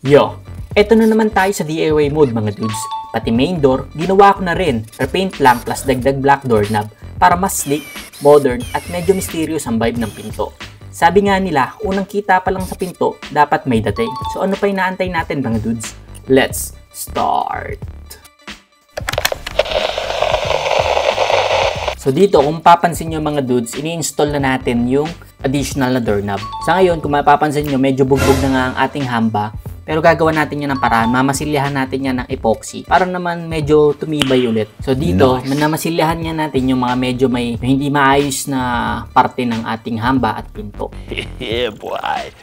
Yo! Eto na naman tayo sa DIY mode mga dudes. Pati main door, ginawa ko na rin. Repaint lang plus dagdag black doorknob para mas sleek, modern at medyo mysterious ang vibe ng pinto. Sabi nga nila, unang kita pa lang sa pinto, dapat may dating. So ano pa inaantay natin mga dudes? Let's start! So dito, kung papansin nyo mga dudes, ini-install na natin yung additional na doorknob. Sa ngayon, kung mapapansin nyo, medyo bugbog na nga ang ating hamba. Pero gagawa natin yan ng paraan, mamasilyahan natin yan ng epoxy para naman medyo tumibay ulit. So dito, namasilyahan niya natin yung mga medyo may hindi maayos na parte ng ating hamba at pinto. Yeah, boy!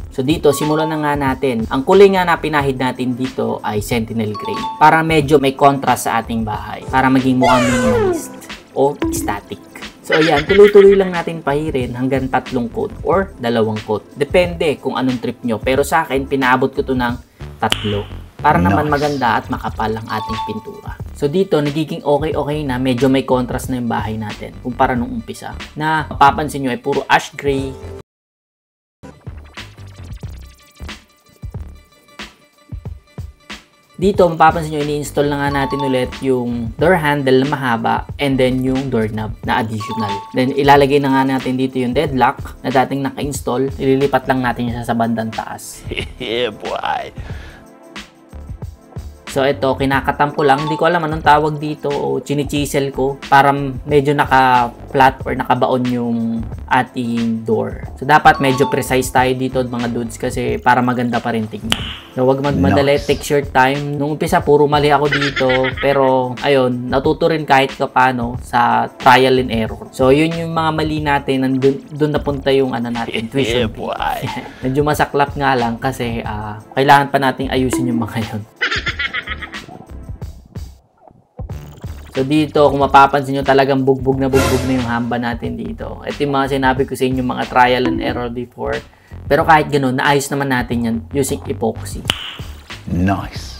So dito, simulan na nga natin. Ang kulay nga na pinahid natin dito ay Sentinel Gray. Para medyo may contrast sa ating bahay. Para maging mukhang minimalist o static. So ayan, tuloy-tuloy lang natin pahirin hanggang 3 coat or 2 coat. Depende kung anong trip nyo. Pero sa akin, pinaabot ko to ng 3. Para naman maganda at makapal ang ating pintura. So dito, nagiging okay na. Medyo may contrast na yung bahay natin. Kumpara nung umpisa. Na mapapansin nyo ay puro ash gray. Dito, mapapansin nyo, ini-install na nga natin ulit yung door handle na mahaba and then yung doorknob na additional. Then, ilalagay na nga natin dito yung deadlock na dating naka-install. Ililipat lang natin siya sa bandang taas. Yeah, boy! So, ito, kinakatam ko lang. Hindi ko alam anong tawag dito o chini-chisel ko para medyo naka-flat or nakabaon yung ating door. So, dapat medyo precise tayo dito mga dudes kasi para maganda pa rin tignan. So, wag magmadali. Take your time. Nung umpisa, puro mali ako dito. Pero, ayun, natuto rin kahit paano sa trial and error. So, yun yung mga mali natin. Doon napunta yung natin, tuition fee. Medyo masaklap nga lang kasi kailangan pa nating ayusin yung mga yun. So dito, kung mapapansin nyo, talagang bugbog na yung hamba natin dito. Ito yung mga sinabi ko sa inyo, mga trial and error before. Pero kahit ganun, naayos naman natin yan using epoxy. Nice!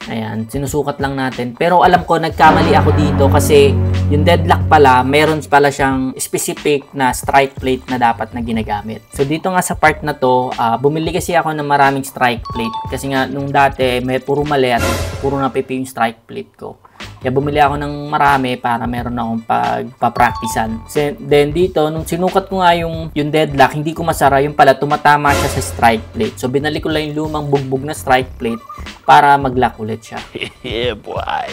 Ayan, sinusukat lang natin. Pero alam ko, nagkamali ako dito kasi yung deadlock pala, meron pala siyang specific na strike plate na dapat na ginagamit. So dito nga sa part na to, bumili kasi ako ng maraming strike plate. Kasi nga nung dati, may puro mali at puro napipi yung strike plate ko. Kaya bumili ako ng marami para meron akong pagpapracticean. Then dito, nung sinukat ko nga yung deadlock, hindi ko masara yung pala tumatama siya sa strike plate. So binalik ko lang yung lumang bugbog na strike plate para mag-lock ulit siya. Yeah, boy!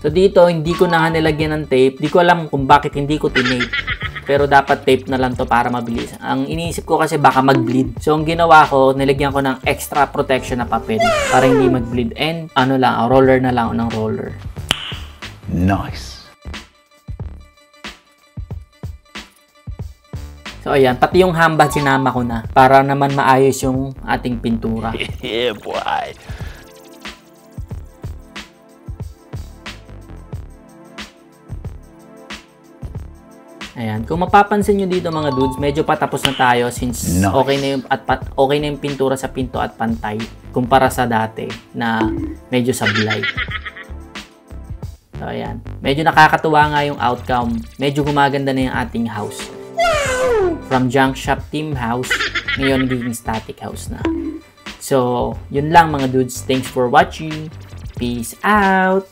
So dito, hindi ko na nilagyan ng tape. Di ko alam kung bakit hindi ko tinape. Pero dapat tape na lang to para mabilis. Ang iniisip ko kasi baka mag-bleed. So ang ginawa ko, nilagyan ko ng extra protection na papel para hindi mag-bleed. And roller na lang ng roller. Nice! So ayan, pati yung hamba sinama ko na para naman maayos yung ating pintura. Yeah, boy! Ayan, kung mapapansin nyo dito mga dudes, medyo patapos na tayo since okay na yung pintura sa pinto at pantay kumpara sa dati na medyo sablay. So ayan, medyo nakakatuwa nga yung outcome. Medyo gumaganda na yung ating house. From junk shop team house, ngayon nagiging static house na. So, yun lang mga dudes. Thanks for watching. Peace out!